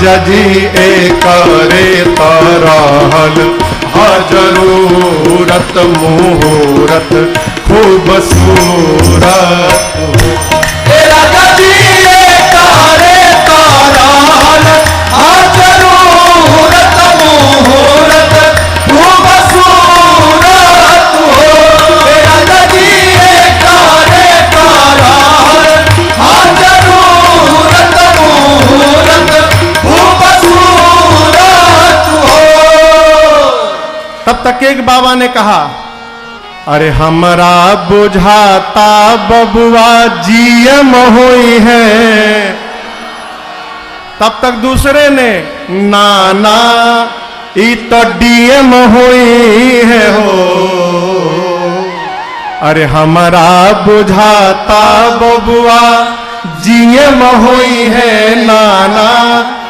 राजा जी एक रे तरहल हा जरूरत मुहूर्त खूबसूरत राजा जी एक रे तरहल हा जरूरत मुहूर्त खूबसूरत राजा जी एक रे तरहल हा जरूरत मुहूर्त खूबसूरत हो। तब तक एक बाबा ने कहा, अरे हमरा बुझाता बबुआ जीएम हुई है। तब तक दूसरे ने, नाना ई तो डीएम हुई है हो। अरे हमरा बुझाता बबुआ जीएम हुई है, नाना